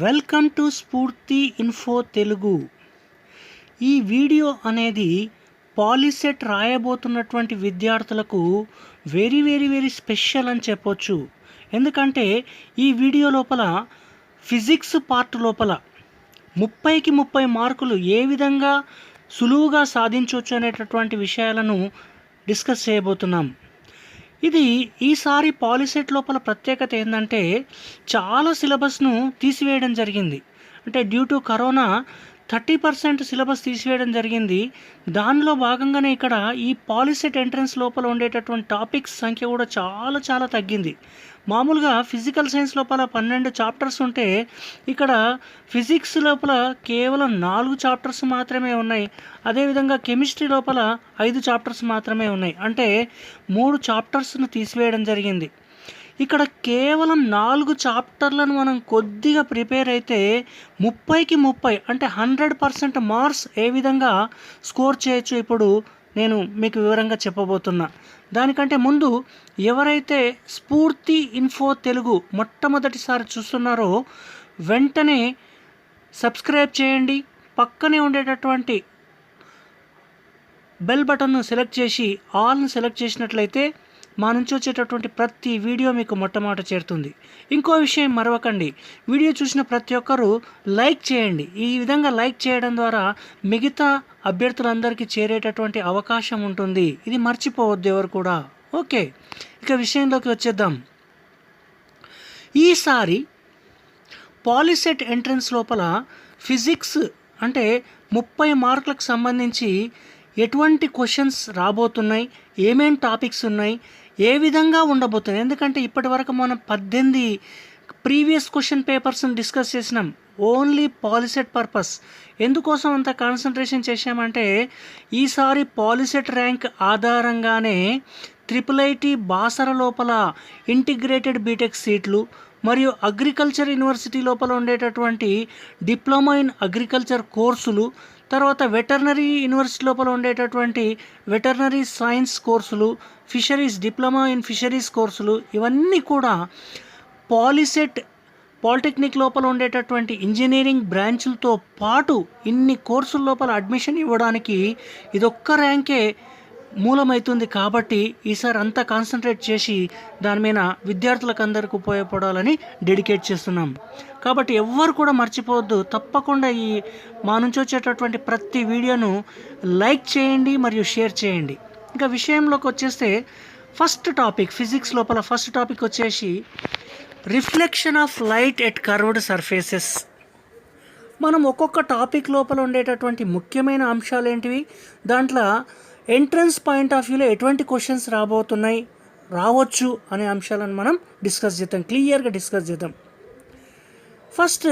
Welcome to స్ఫూర్తి info Telugu. ఈ video అనేది పాలిసెట్ రాయబోతున్నటువంటి విద్యార్థులకు వెరీ వెరీ వెరీ స్పెషల్ అని చెప్పొచ్చు. ఎందుకంటే ఈ వీడియో లోపల ఫిజిక్స్ పార్ట్ లోపల 30కి 30 మార్కులు ఏ విధంగా సులువుగా సాధించవచ్చు అనేటటువంటి విషయాలను డిస్కస్ చేయబోతున్నాం. ఇది ఈసారి పాలిసెట్ లోపల ప్రత్యేకత ఏంటంటే చాలా సిలబస్ను తీసివేయడం జరిగింది. అంటే డ్యూ టు కరోనా 30% సిలబస్ తీసివేయడం జరిగింది. దానిలో భాగంగానే ఇక్కడ ఈ పాలిసెట్ ఎంట్రన్స్ లోపల ఉండేటటువంటి టాపిక్స్ సంఖ్య కూడా చాలా తగ్గింది. మామూలుగా ఫిజికల్ సైన్స్ లోపల 12 చాప్టర్స్ ఉంటే ఇక్కడ ఫిజిక్స్ లోపల కేవలం 4 చాప్టర్స్ మాత్రమే ఉన్నాయి. అదేవిధంగా కెమిస్ట్రీ లోపల 5 చాప్టర్స్ మాత్రమే ఉన్నాయి. అంటే 3 చాప్టర్స్ను తీసివేయడం జరిగింది. ఇక్కడ కేవలం 4 చాప్టర్లను మనం కొద్దిగా ప్రిపేర్ అయితే 30కి 30 అంటే 100% మార్క్స్ ఏ విధంగా స్కోర్ చేయొచ్చు ఇప్పుడు నేను మీకు వివరంగా చెప్పబోతున్నా. దానికంటే ముందు ఎవరైతే స్ఫూర్తి ఇన్ఫో తెలుగు మొట్టమొదటిసారి చూస్తున్నారో వెంటనే సబ్స్క్రైబ్ చేయండి. పక్కనే ఉండేటటువంటి బెల్ బటన్ను సెలెక్ట్ చేసి ఆల్ను సెలెక్ట్ చేసినట్లయితే మా నుంచి వచ్చేటటువంటి ప్రతి వీడియో మీకు మొట్టమొదట చేరుతుంది. ఇంకో విషయం మరవకండి, వీడియో చూసిన ప్రతి ఒక్కరూ లైక్ చేయండి. ఈ విధంగా లైక్ చేయడం ద్వారా మిగతా అభ్యర్థులందరికీ చేరేటటువంటి అవకాశం ఉంటుంది. ఇది మర్చిపోవద్దు ఎవరు కూడా. ఓకే, ఇక విషయంలోకి వచ్చేద్దాం. ఈసారి పాలిసెట్ ఎంట్రన్స్ లోపల ఫిజిక్స్ అంటే 30 మార్కులకు సంబంధించి ఎటువంటి క్వశ్చన్స్ రాబోతున్నాయి, ఏమేం టాపిక్స్ ఉన్నాయి, ఏ విధంగా ఉండబోతున్నాయి. ఎందుకంటే ఇప్పటి వరకు మనం 18 ప్రీవియస్ క్వశ్చన్ పేపర్స్ని డిస్కస్ చేసినాం ఓన్లీ పాలిసెట్ పర్పస్. ఎందుకోసం అంత కాన్సన్ట్రేషన్ చేశామంటే ఈసారి పాలిసెట్ ర్యాంక్ ఆధారంగానే IIIT బాసర లోపల ఇంటిగ్రేటెడ్ బీటెక్ సీట్లు మరియు అగ్రికల్చర్ యూనివర్సిటీ లోపల ఉండేటటువంటి డిప్లొమా ఇన్ అగ్రికల్చర్ కోర్సులు, తర్వాత వెటర్నరీ యూనివర్సిటీ లోపల ఉండేటటువంటి వెటర్నరీ సైన్స్ కోర్సులు, ఫిషరీస్ డిప్లొమా ఇన్ ఫిషరీస్ కోర్సులు, ఇవన్నీ కూడా పాలిటెక్నిక్ లోపల ఉండేటటువంటి ఇంజనీరింగ్ బ్రాంచులతో పాటు ఇన్ని కోర్సుల లోపల అడ్మిషన్ ఇవ్వడానికి ఇదొక్క ర్యాంకే మూలమవుతుంది. కాబట్టి ఈసారి అంతా కాన్సన్ట్రేట్ చేసి దాని మీద విద్యార్థులకు అందరికీ ఉపయోగపడాలని డెడికేట్ చేస్తున్నాం. కాబట్టి ఎవ్వరు కూడా మర్చిపోవద్దు, తప్పకుండా ఈ మా నుంచి వచ్చేటటువంటి ప్రతి వీడియోను లైక్ చేయండి మరియు షేర్ చేయండి. ఇంకా విషయంలోకి వచ్చేస్తే ఫస్ట్ టాపిక్ ఫిజిక్స్ లోపల ఫస్ట్ టాపిక్ వచ్చేసి reflection of light at curved surfaces. మనం ఒక్కొక్క టాపిక్ లోపల ఉండేటటువంటి ముఖ్యమైన అంశాలు ఏంటివి, దాంట్లో ఎంట్రన్స్ పాయింట్ ఆఫ్ వ్యూలో ఎటువంటి క్వశ్చన్స్ రావచ్చు అనే అంశాలను మనం డిస్కస్ చేద్దాం, క్లియర్గా డిస్కస్ చేద్దాం. ఫస్ట్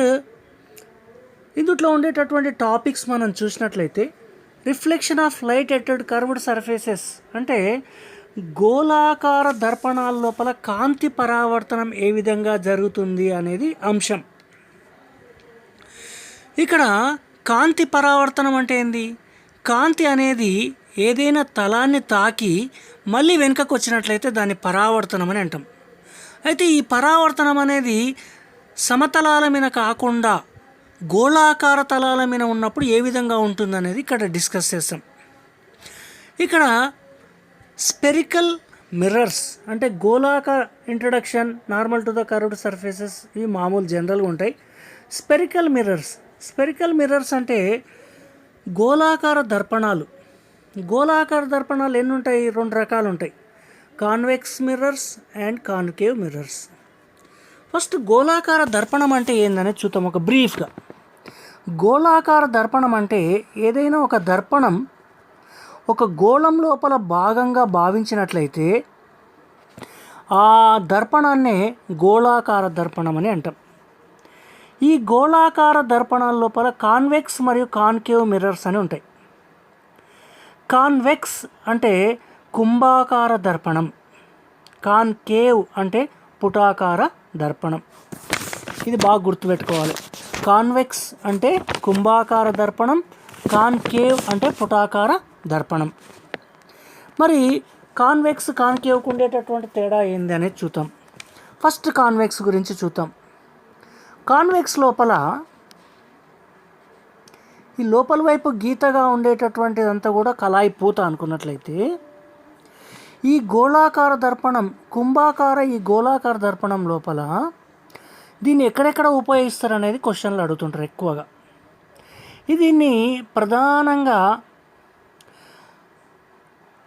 ఇందులో ఉండేటటువంటి టాపిక్స్ మనం చూసినట్లయితే reflection of light at curved surfaces అంటే గోళాకార దర్పణాల లోపల కాంతి పరావర్తనం ఏ విధంగా జరుగుతుంది అనేది అంశం. ఇక్కడ కాంతి పరావర్తనం అంటే ఏంది? కాంతి అనేది ఏదైనా తలాన్ని తాకి మళ్ళీ వెనుకకు వచ్చినట్లయితే దాన్ని పరావర్తనం అని అంటాం. అయితే ఈ పరావర్తనం అనేది సమతలాల మీద కాకుండా గోళాకార తలాల మీద ఉన్నప్పుడు ఏ విధంగా ఉంటుందనేది ఇక్కడ డిస్కస్ చేస్తాం. ఇక్కడ స్పెరికల్ మిర్రర్స్ అంటే గోళాకార introduction normal to the curved surfaces ఇవి మామూలు జనరల్గా ఉంటాయి. స్పెరికల్ మిర్రర్స్ అంటే గోళాకార దర్పణాలు ఎన్ని ఉంటాయి? 2 రకాలు ఉంటాయి, convex mirrors and concave mirrors. First గోళాకార దర్పణం అంటే ఏందనేది చూద్దాం ఒక బ్రీఫ్గా. గోళాకార దర్పణం అంటే ఏదైనా ఒక దర్పణం ఒక గోళం లోపల భాగంగా భావించినట్లయితే ఆ దర్పణాన్నే గోళాకార దర్పణం అని అంటాం. ఈ గోళాకార దర్పణాల లోపల కాన్వెక్స్ మరియు కాన్కేవ్ మిర్రర్స్ అని ఉంటాయి. కాన్వెక్స్ అంటే కుంభాకార దర్పణం, కాన్కేవ్ అంటే పుటాకార దర్పణం. ఇది బాగా గుర్తుపెట్టుకోవాలి. కాన్వెక్స్ అంటే కుంభాకార దర్పణం, కాన్కేవ్ అంటే పుటాకార దర్పణం. మరి కాన్వెక్స్ కాన్కేవ్కు ఉండేటటువంటి తేడా ఏంది అనేది చూద్దాం. ఫస్ట్ కాన్వెక్స్ గురించి చూద్దాం. కాన్వెక్స్ లోపల ఈ లోపల వైపు గీతగా ఉండేటటువంటిదంతా కూడా కళాయి పూత అనుకున్నట్లయితే, ఈ గోళాకార దర్పణం ఈ గోళాకార దర్పణం లోపల దీన్ని ఎక్కడెక్కడ ఉపయోగిస్తారు అనేది క్వశ్చన్లు అడుగుతుంటారు ఎక్కువగా. దీన్ని ప్రధానంగా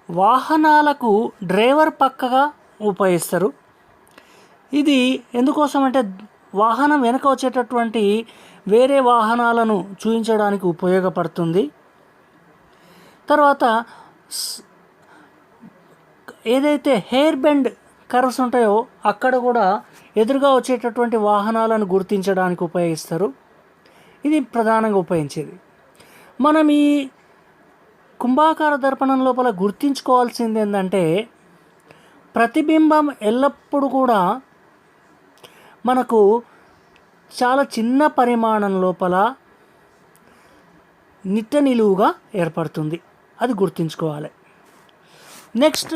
వాహనాలకు డ్రైవర్ పక్కగా ఉపయోగిస్తారు. ఇది ఎందుకోసం అంటే వాహనం వెనక వచ్చేటటువంటి వేరే వాహనాలను చూపించడానికి ఉపయోగపడుతుంది. తర్వాత ఏదైతే హెయిర్ బెండ్ కర్వ్స్ ఉంటాయో అక్కడ కూడా ఎదురుగా వచ్చేటటువంటి వాహనాలను గుర్తించడానికి ఉపయోగిస్తారు. ఇది ప్రధానంగా ఉపయోగించేది. మనం ఈ కుంభాకార దర్పణం లోపల గుర్తించుకోవాల్సింది ఏంటంటే, ప్రతిబింబం ఎల్లప్పుడూ కూడా మనకు చాలా చిన్న పరిమాణం లోపల నిట్ట నిలువుగా ఏర్పడుతుంది. అది గుర్తుంచుకోవాలి. Next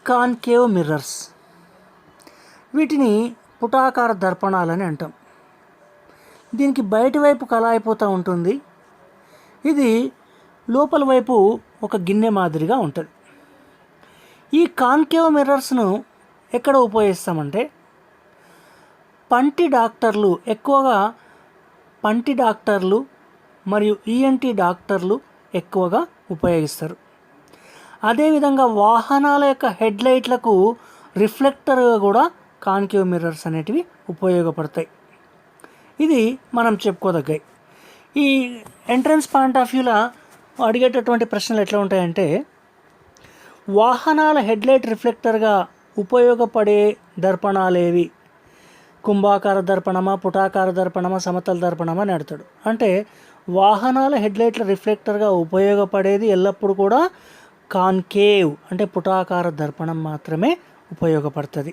concave mirrors. వీటిని పుటాకార దర్పణాలని అంటాం. దీనికి బయటి వైపు కళాయిపోతూ ఉంటుంది. ఇది లోపల వైపు ఒక గిన్నె మాదిరిగా ఉంటుంది. ఈ కాన్కేవ్ మిర్రర్స్ను ఎక్కడ ఉపయోగిస్తామంటే, ఎక్కువగా పంటి డాక్టర్లు మరియు ఈఎన్టీ డాక్టర్లు ఎక్కువగా ఉపయోగిస్తారు. అదేవిధంగా వాహనాల యొక్క హెడ్లైట్లకు రిఫ్లెక్టర్గా కూడా కాన్కేవ్ మిర్రర్స్ అనేటివి ఉపయోగపడతాయి. ఇది మనం చెప్పుకోదగ్గాయి. ఈ ఎంట్రన్స్ పాయింట్ ఆఫ్ వ్యూలో అడిగేటటువంటి ప్రశ్నలు ఎట్లా ఉంటాయంటే, వాహనాల హెడ్లైట్ రిఫ్లెక్టర్గా ఉపయోగపడే దర్పణాలేవి? కుంభాకార దర్పణమా, పుటాకార దర్పణమా, సమతల దర్పణమా అని అడుగుతాడు. అంటే వాహనాల హెడ్లైట్ల రిఫ్లెక్టర్గా ఉపయోగపడేది ఎల్లప్పుడూ కూడా కాన్కేవ్ అంటే పుటాకార దర్పణం మాత్రమే ఉపయోగపడుతుంది.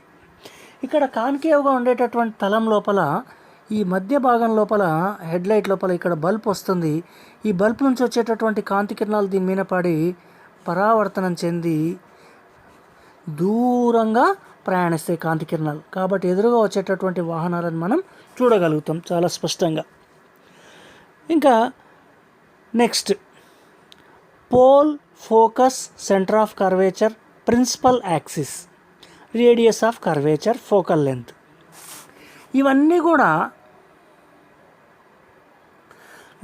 ఇక్కడ కాన్కేవ్గా ఉండేటటువంటి తలం లోపల ఈ మధ్య భాగం లోపల హెడ్లైట్ లోపల ఇక్కడ బల్బ్ వస్తుంది. ఈ బల్బ్ నుంచి వచ్చేటటువంటి కాంతి కిరణాలు దీని మీద పడి పరావర్తనం చెంది దూరంగా ప్రయాణిస్తాయి కాంతి కిరణాలు. కాబట్టి ఎదురుగా వచ్చేటటువంటి వాహనాలను మనం చూడగలుగుతాం చాలా స్పష్టంగా. ఇంకా next pole, focus, centre of curvature, principal axis, radius of curvature, focal length. ఇవన్నీ కూడా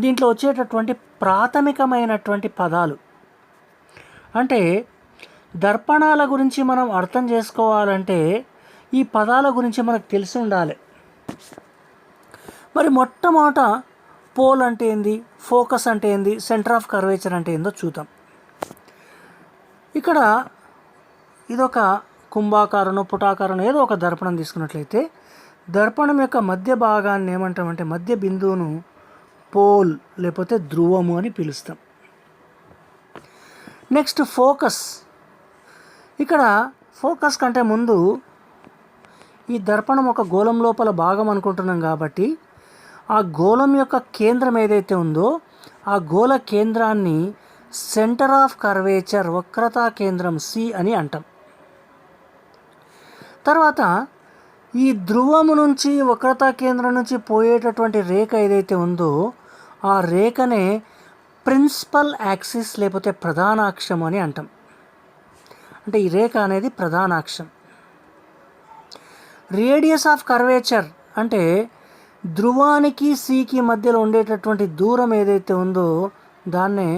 దీంట్లో వచ్చేటటువంటి ప్రాథమికమైనటువంటి పదాలు. అంటే దర్పణాల గురించి మనం అర్థం చేసుకోవాలంటే ఈ పదాల గురించి మనకు తెలిసి ఉండాలి. మరి మొట్టమొదట పోల్ అంటే ఏంది, ఫోకస్ అంటే ఏంది, సెంటర్ ఆఫ్ కర్వేచర్ అంటే ఏందో చూద్దాం. ఇక్కడ ఇదొక కుంభాకారం, పుటాకారం ఏదో ఒక దర్పణం తీసుకున్నట్లయితే దర్పణం యొక్క మధ్య భాగాన్ని ఏమంటామంటే మధ్య బిందువును పోల్ లేకపోతే ధ్రువము అని పిలుస్తాం. Next focus. ఇక్కడ ఫోకస్ కంటే ముందు ఈ దర్పణం ఒక గోళం లోపల భాగం అనుకుంటున్నాం కాబట్టి ఆ గోళం యొక్క కేంద్రం ఏదైతే ఉందో ఆ గోళ కేంద్రాన్ని సెంటర్ ఆఫ్ కర్వేచర్ వక్రతా కేంద్రం సి అని అంటాం. తర్వాత ఈ ధ్రువము నుంచి వక్రతా కేంద్రం నుంచి పోయేటటువంటి రేఖ ఏదైతే ఉందో ఆ రేఖనే ప్రిన్సిపల్ యాక్సిస్ లేకపోతే ప్రధానాక్షం అని అంటాం. అంటే ఈ రేఖ అనేది ప్రధానాక్షం. రేడియస్ ఆఫ్ కర్వేచర్ అంటే ధ్రువానికి సికి మధ్యలో ఉండేటటువంటి దూరం ఏదైతే ఉందో దాన్నే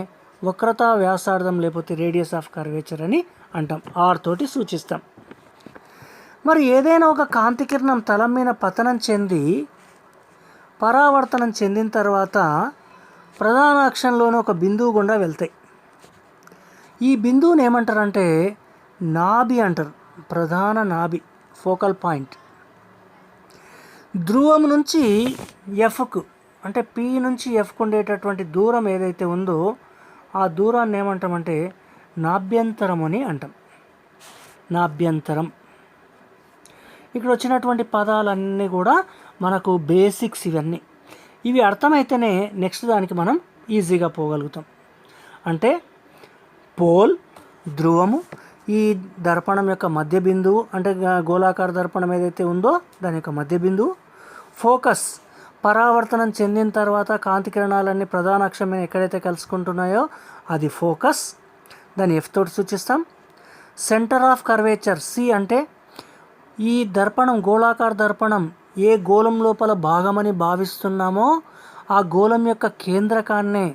వక్రతా వ్యాసార్థం లేకపోతే రేడియస్ ఆఫ్ కర్వేచర్ అని అంటాం. ఆర్ తోటి సూచిస్తాం. మరి ఏదైనా ఒక కాంతి కిరణం తలం మీద పతనం చెంది పరావర్తనం చెందిన తర్వాత ప్రధాన అక్షంలోని ఒక బిందువు గుండా వెళ్తాయి. ఈ బిందువుని ఏమంటారంటే నాభి అంటారు. ప్రధాన నాభి, ఫోకల్ పాయింట్. ధ్రువం నుంచి ఎఫ్కు అంటే పి నుంచి ఎఫ్కు ఉండేటటువంటి దూరం ఏదైతే ఉందో ఆ దూరాన్ని ఏమంటామంటే నాభ్యంతరం అని అంటాం. నాభ్యంతరం. ఇక్కడ వచ్చినటువంటి పదాలన్నీ కూడా మనకు బేసిక్స్. ఇవి అర్థమైతేనే నెక్స్ట్ దానికి మనం ఈజీగా పోగలుగుతాం. అంటే పోల్, ధ్రువము, ఈ దర్పణం యొక్క మధ్య బిందువు అంటే గోళాకార దర్పణం ఏదైతే ఉందో దాని యొక్క మధ్య బిందువు, ఫోకస్ పరావర్తనం చెందిన తర్వాత కాంతి కిరణాలన్నీ ప్రధాన అక్షం మీద ఎక్కడైతే కలుసుకుంటున్నాయో అది ఫోకస్, దాన్ని ఎఫ్ తోటి సూచిస్తాం. సెంటర్ ఆఫ్ కర్వేచర్ సి అంటే ఈ దర్పణం గోళాకార దర్పణం ఏ గోళం లోపల భాగమని భావిస్తున్నామో ఆ గోళం యొక్క కేంద్రకాన్నే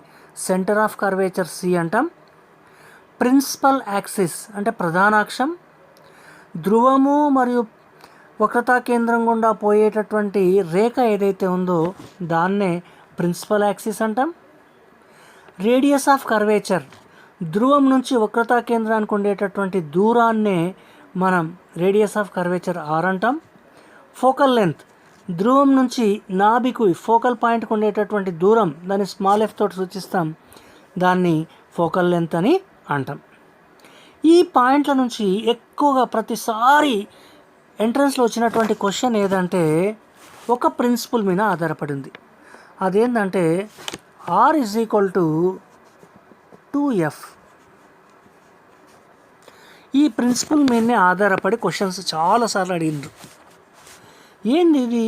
సెంటర్ ఆఫ్ కర్వేచర్ సి అంటాం. ప్రిన్సిపల్ యాక్సిస్ అంటే ప్రధానాక్షం, ధ్రువము మరియు వక్రతా కేంద్రం గుండా పోయేటటువంటి రేఖ ఏదైతే ఉందో దాన్నే ప్రిన్సిపల్ యాక్సిస్ అంటాం. రేడియస్ ఆఫ్ కర్వేచర్ ధ్రువం నుంచి వక్రతా కేంద్రానికి ఉండేటటువంటి దూరాన్నే మనం రేడియస్ ఆఫ్ కర్వేచర్ ఆర్ అంటాం. ఫోకల్ లెంత్ ధ్రువం నుంచి నాభికు ఫోకల్ పాయింట్కి ఉండేటటువంటి దూరం దాన్ని స్మాల్ ఎఫ్ తోటి సూచిస్తాం, దాన్ని ఫోకల్ లెంత్ అని అంటాం. ఈ పాయింట్ల నుంచి ఎక్కువగా ప్రతిసారి ఎంట్రన్స్లో వచ్చినటువంటి క్వశ్చన్ ఏదంటే ఒక ప్రిన్సిపల్ మీద ఆధారపడింది. అదేంటంటే are is equal to 2F. ఈ ప్రిన్సిపల్ మీదనే ఆధారపడి క్వశ్చన్స్ చాలాసార్లు అడిగినారు. ఏంది ఇది?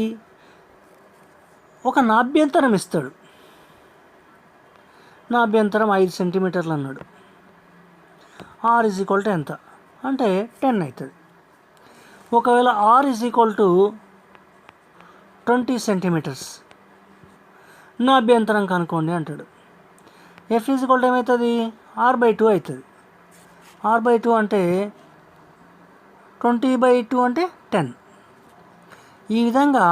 ఒక నాభ్యంతరం ఇస్తాడు, నాభ్యంతరం 5 సెంటీమీటర్లు అన్నాడు. ఆర్ ఈజ్ ఈక్వల్ టు ఎంత అంటే 10 అవుతుంది. ఒకవేళ R is equal to 20 centimetres నాభ్యంతరం కనుక్కోండి అంటాడు. ఎఫ్ ఈజ్ ఈక్వల్ టు ఏమవుతుంది? R/2 అవుతుంది. R/2 అంటే 20/2 అంటే 10. ఈ విధంగా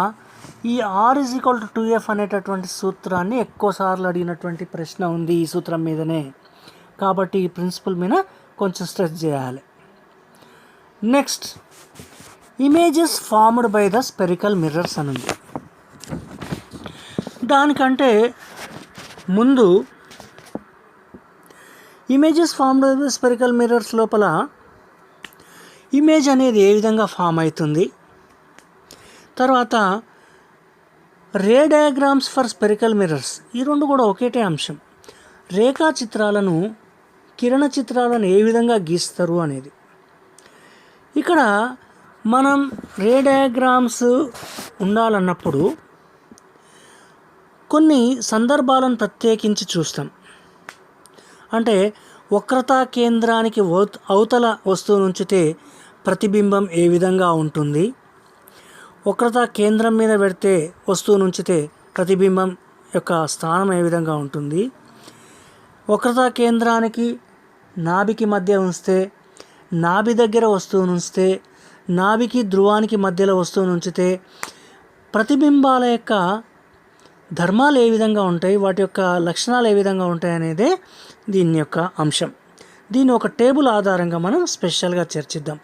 ఈ are is equal to 2F అనేటటువంటి సూత్రాన్ని ఎక్కువసార్లు అడిగినటువంటి ప్రశ్న ఉంది ఈ సూత్రం మీదనే. కాబట్టి ఈ ప్రిన్సిపల్ మీద కొంచెం స్ట్రెస్ చేయాలి. Next, images formed by the spherical mirrors అని ఉంది. దానికంటే ముందు images formed by the spherical mirrors లోపల ఇమేజ్ అనేది ఏ విధంగా ఫామ్ అవుతుంది, తర్వాత రే డయాగ్రామ్స్ ఫర్ స్పెరికల్ మిర్రర్స్, ఈ రెండు కూడా ఒకటే అంశం. రేఖా చిత్రాలను కిరణ చిత్రాలను ఏ విధంగా గీస్తారు అనేది. ఇక్కడ మనం రే డయాగ్రామ్స్ ఉండాలన్నప్పుడు కొన్ని సందర్భాలను ప్రత్యేకించి చూస్తాం. అంటే వక్రతా కేంద్రానికి అవతల వస్తువు నుంచితే ప్రతిబింబం ఏ విధంగా ఉంటుంది, వక్రతా కేంద్రం మీద పెడితే వస్తువు నుంచితే ప్రతిబింబం యొక్క స్థానం ఏ విధంగా ఉంటుంది, వక్రతా కేంద్రానికి నాభికి మధ్య ఉంచితే, నాభి దగ్గర వస్తువును ఉంచితే, నాభికి ధ్రువానికి మధ్యలో వస్తువును ఉంచితే ప్రతిబింబాల యొక్క ధర్మాలు ఏ విధంగా ఉంటాయి, వాటి యొక్క లక్షణాలు ఏ విధంగా ఉంటాయి అనేదే దీని యొక్క అంశం. దీన్ని ఒక టేబుల్ ఆధారంగా మనం స్పెషల్గా చర్చిద్దాం.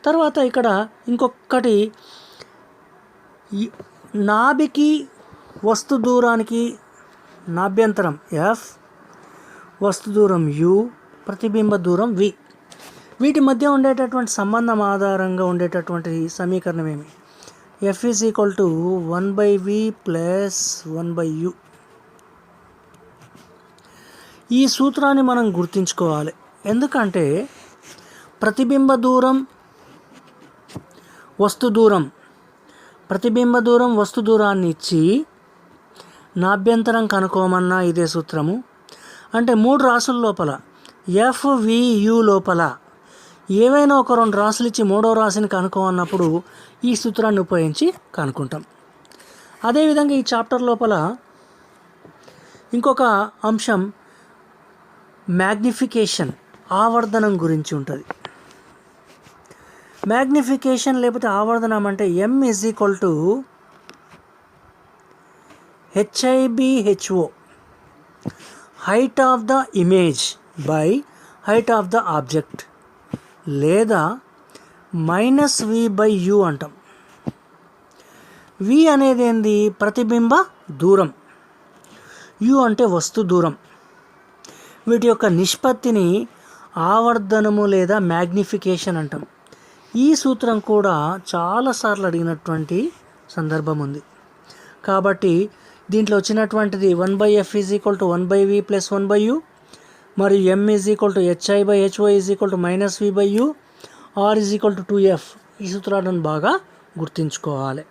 తర్వాత ఇక్కడ ఇంకొకటి, నాభికి వస్తు దూరానికి నాభ్యంతరం F, వస్తు దూరం U, ప్రతిబింబ దూరం V. వీటి మధ్య ఉండేటటువంటి సంబంధం ఆధారంగా ఉండేటటువంటి సమీకరణం ఏమి? F is equal to 1/V plus 1/U. ఈ సూత్రాన్ని మనం గుర్తుంచుకోవాలి. ఎందుకంటే ప్రతిబింబ దూరం వస్తు దూరం, ప్రతిబింబ దూరం వస్తు దూరాన్ని ఇచ్చి నాభ్యంతరం కనుక్కోమన్నా ఇదే సూత్రము. అంటే 3 రాసుల లోపల FVU లోపల ఏవైనా ఒక 2 రాసులు ఇచ్చి 3వ రాశిని కనుక్కోమన్నప్పుడు ఈ సూత్రాన్ని ఉపయోగించి కనుక్కుంటాం. అదేవిధంగా ఈ చాప్టర్ లోపల ఇంకొక అంశం మ్యాగ్నిఫికేషన్, ఆవర్ధనం గురించి ఉంటుంది. మ్యాగ్నిఫికేషన్ లేకపోతే ఆవర్ధనం అంటే M is equal to HIB/HO, height of the image by height of the object, లేదా -V/U అంటాం. V అనేది ఏంది? ప్రతిబింబ దూరం. U అంటే వస్తు దూరం. వీటి యొక్క నిష్పత్తిని ఆవర్ధనము లేదా మ్యాగ్నిఫికేషన్ అంటాం. ఈ సూత్రం కూడా చాలాసార్లు అడిగినటువంటి సందర్భం ఉంది. కాబట్టి దీంట్లో వచ్చినటువంటిది 1/F is equal to 1/V plus 1/U, మరియు M is equal to HI/HO is equal to -V/U, R is equal to 2F. ఈ సూత్రాలను బాగా గుర్తుంచుకోవాలి.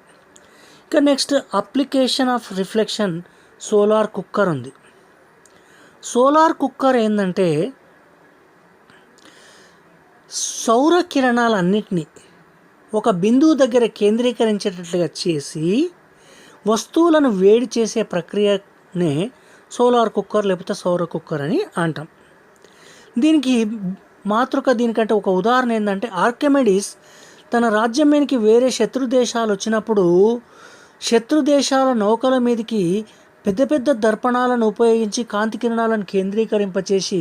ఇక next application of reflection solar cooker ఉంది. సోలార్ కుక్కర్ ఏంటంటే సౌర కిరణాలన్నిటినీ ఒక బిందువు దగ్గర కేంద్రీకరించేటట్లుగా చేసి వస్తువులను వేడి చేసే ప్రక్రియనే సోలార్ కుక్కర్ లేకపోతే సౌర కుక్కర్ అని అంటాం. దీనికి దీనికంటే ఒక ఉదాహరణ ఏంటంటే ఆర్కిమెడిస్ తన రాజ్యం మీదకి వేరే శత్రు దేశాలు వచ్చినప్పుడు శత్రు దేశాల నౌకల మీదకి పెద్ద పెద్ద దర్పణాలను ఉపయోగించి కాంతి కిరణాలను కేంద్రీకరింపచేసి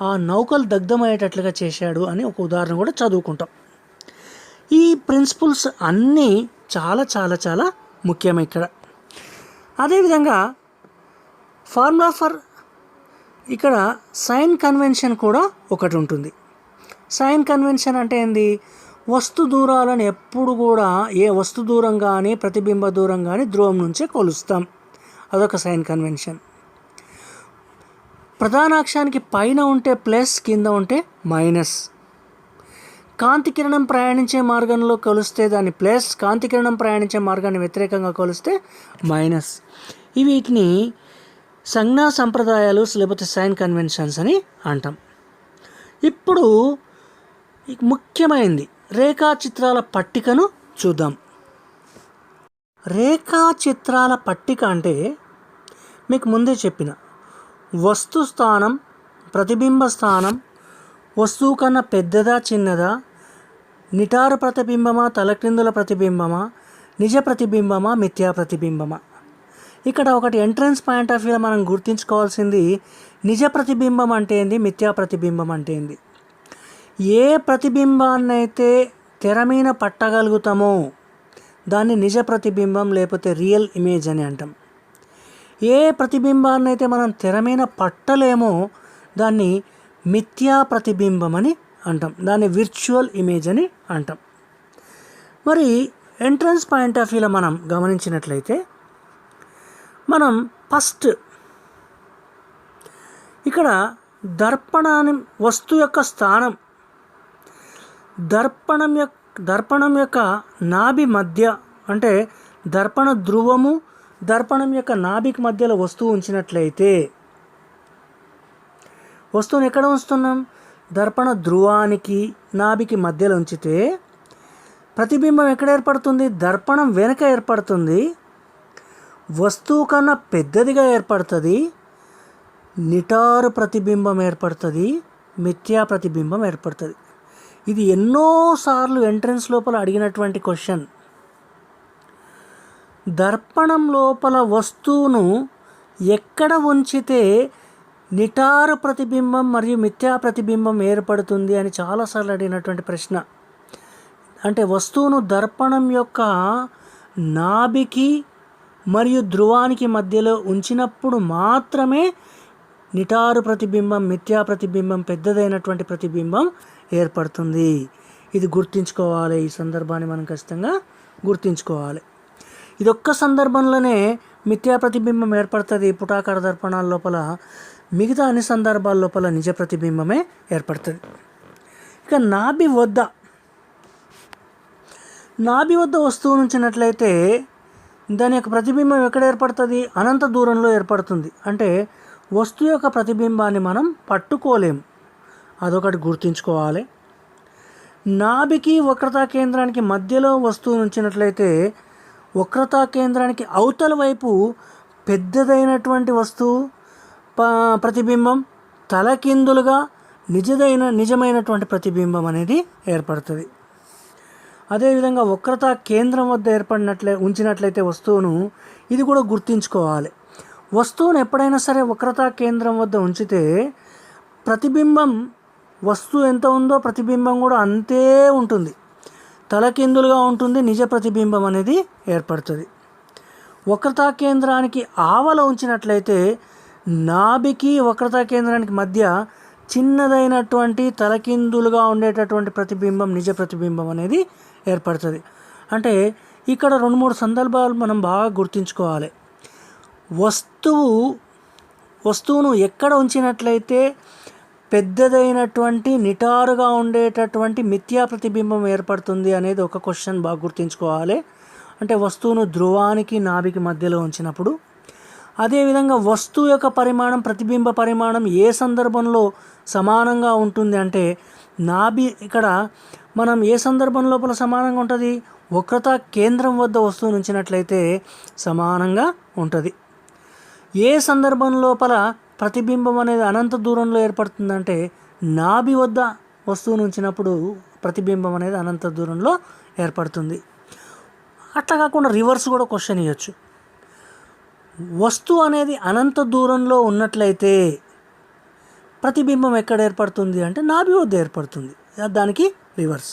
ఆ నౌకలు దగ్ధమయ్యేటట్లుగా చేశాడు అని ఒక ఉదాహరణ కూడా చదువుకుంటాం. ఈ ప్రిన్సిపల్స్ అన్నీ చాలా చాలా చాలా ముఖ్యం ఇక్కడ. అదేవిధంగా ఫార్ములా ఫర్ ఇక్కడ సైన్ కన్వెన్షన్ కూడా ఒకటి ఉంటుంది. సైన్ కన్వెన్షన్ అంటే ఏంది? వస్తు దూరాలను ఎప్పుడు కూడా ఏ వస్తు దూరం కానీ ప్రతిబింబ దూరం కానీ ధ్రువం నుంచే కొలుస్తాం. అదొక సైన్ కన్వెన్షన్. ప్రధాన అక్షానికి పైన ఉంటే ప్లస్, కింద ఉంటే మైనస్. కాంతి కిరణం ప్రయాణించే మార్గంలో కొలిస్తే దాన్ని ప్లస్, కాంతి కిరణం ప్రయాణించే మార్గాన్ని వ్యతిరేకంగా కొలిస్తే మైనస్. వీటిని సంజ్ఞా సంప్రదాయాలు లేకపోతే సైన్ కన్వెన్షన్స్ అని అంటాం. ఇప్పుడు ముఖ్యమైనది రేఖాచిత్రాల పట్టికను చూద్దాం. రేఖాచిత్రాల పట్టిక అంటే మీకు ముందే చెప్పిన వస్తు స్థానం, ప్రతిబింబ స్థానం, వస్తువు కన్నా పెద్దదా చిన్నదా, నిటారు ప్రతిబింబమా తలక్రిందుల ప్రతిబింబమా, నిజ ప్రతిబింబమా మిథ్యా ప్రతిబింబమా. ఇక్కడ ఒకటి ఎంట్రన్స్ పాయింట్ ఆఫ్ వ్యూలో మనం గుర్తుంచుకోవాల్సింది నిజ ప్రతిబింబం అంటే ఏంది, మిథ్యా ప్రతిబింబం అంటే ఏంది. ఏ ప్రతిబింబాన్నైతే తెర మీద పట్టగలుగుతామో దాన్ని నిజ ప్రతిబింబం లేకపోతే రియల్ ఇమేజ్ అని అంటాం. ఏ ప్రతిబింబాన్నైతే మనం తెర మీద పట్టలేమో దాన్ని మిథ్యా ప్రతిబింబం అని అంటాం, దాన్ని విర్చువల్ ఇమేజ్ అని అంటాం. మరి ఎంట్రన్స్ పాయింట్ ఆఫ్ వ్యూలో మనం గమనించినట్లయితే మనం ఫస్ట్ ఇక్కడ వస్తువు యొక్క స్థానం దర్పణం యొక్క నాభి మధ్య అంటే దర్పణ ధ్రువము దర్పణం యొక్క నాభికి మధ్యలో వస్తువు ఉంచినట్లయితే వస్తువుని ఎక్కడ ఉంచుతున్నాం? దర్పణ ధ్రువానికి నాభికి మధ్యలో ఉంచితే ప్రతిబింబం ఎక్కడ ఏర్పడుతుంది? దర్పణం వెనుక ఏర్పడుతుంది, వస్తువు కన్నా పెద్దదిగా ఏర్పడుతుంది, నిటారు ప్రతిబింబం ఏర్పడుతుంది, మిథ్యా ప్రతిబింబం ఏర్పడుతుంది. ఇది ఎన్నోసార్లు ఎంట్రన్స్ లోపల అడిగినటువంటి క్వశ్చన్. దర్పణం లోపల వస్తువును ఎక్కడ ఉంచితే నిటారు ప్రతిబింబం మరియు మిథ్యా ప్రతిబింబం ఏర్పడుతుంది అని చాలాసార్లు అడిగినటువంటి ప్రశ్న. అంటే వస్తువును దర్పణం యొక్క నాభికి మరియు ధ్రువానికి మధ్యలో ఉంచినప్పుడు మాత్రమే నిటారు ప్రతిబింబం మిథ్యా ప్రతిబింబం పెద్దదైనటువంటి ప్రతిబింబం ఏర్పడుతుంది. ఇది గుర్తుంచుకోవాలి. ఈ సందర్భాన్ని మనం ఖచ్చితంగా గుర్తుంచుకోవాలి. ఇదొక్క సందర్భంలోనే మిథ్యా ప్రతిబింబం ఏర్పడుతుంది పుటాకార దర్పణాల లోపల, మిగతా అన్ని సందర్భాల లోపల నిజ ప్రతిబింబమే ఏర్పడుతుంది. ఇక నాభి వద్ద వస్తువు ఉంచినట్లయితే దాని యొక్క ప్రతిబింబం ఎక్కడ ఏర్పడుతుంది? అనంత దూరంలో ఏర్పడుతుంది. అంటే వస్తువు యొక్క ప్రతిబింబాన్ని మనం పట్టుకోలేము, అదొకటి గుర్తుంచుకోవాలి. నాభికి వక్రతా కేంద్రానికి మధ్యలో వస్తువు ఉంచినట్లయితే వక్రతా కేంద్రానికి అవతల వైపు పెద్దదైనటువంటి వస్తువు ప్రతిబింబం తలకిందులుగా నిజమైనటువంటి ప్రతిబింబం అనేది ఏర్పడుతుంది. అదేవిధంగా వక్రతా కేంద్రం వద్ద ఉంచినట్లయితే వస్తువును, ఇది కూడా గుర్తుంచుకోవాలి. వస్తువును ఎప్పుడైనా సరే వక్రతా కేంద్రం వద్ద ఉంచితే ప్రతిబింబం వస్తువు ఎంత ఉందో ప్రతిబింబం కూడా అంతే ఉంటుంది, తలకిందులుగా ఉంటుంది, నిజ ప్రతిబింబం అనేది ఏర్పడుతుంది. వక్రతా కేంద్రానికి ఆవల ఉంచినట్లయితే నాభికి వక్రతా కేంద్రానికి మధ్య చిన్నదైనటువంటి తలకిందులుగా ఉండేటటువంటి ప్రతిబింబం నిజ ప్రతిబింబం అనేది ఏర్పడుతుంది. అంటే ఇక్కడ 2-3 సందర్భాలు మనం బాగా గుర్తుంచుకోవాలి. వస్తువును ఎక్కడ ఉంచినట్లయితే పెద్దదైనటువంటి నిటారుగా ఉండేటటువంటి మిథ్యా ప్రతిబింబం ఏర్పడుతుంది అనేది ఒక క్వశ్చన్ బాగా గుర్తుంచుకోవాలి. అంటే వస్తువును ధ్రువానికి నాభికి మధ్యలో ఉంచినప్పుడు. అదేవిధంగా వస్తువు యొక్క పరిమాణం, ప్రతిబింబ పరిమాణం ఏ సందర్భంలో సమానంగా ఉంటుంది అంటే నాభి ఇక్కడ మనం ఏ సందర్భం లోపల సమానంగా ఉంటుంది, వక్రత కేంద్రం వద్ద వస్తువును ఉంచినట్లయితే సమానంగా ఉంటుంది. ఏ సందర్భం లోపల ప్రతిబింబం అనేది అనంత దూరంలో ఏర్పడుతుందంటే నాభి వద్ద వస్తువును ఉంచినప్పుడు ప్రతిబింబం అనేది అనంత దూరంలో ఏర్పడుతుంది. అట్లా కాకుండా రివర్స్ కూడా క్వశ్చన్ ఇవ్వచ్చు. వస్తువు అనేది అనంత దూరంలో ఉన్నట్లయితే ప్రతిబింబం ఎక్కడ ఏర్పడుతుంది అంటే నాభి వద్ద ఏర్పడుతుంది. దానికి రివర్స్.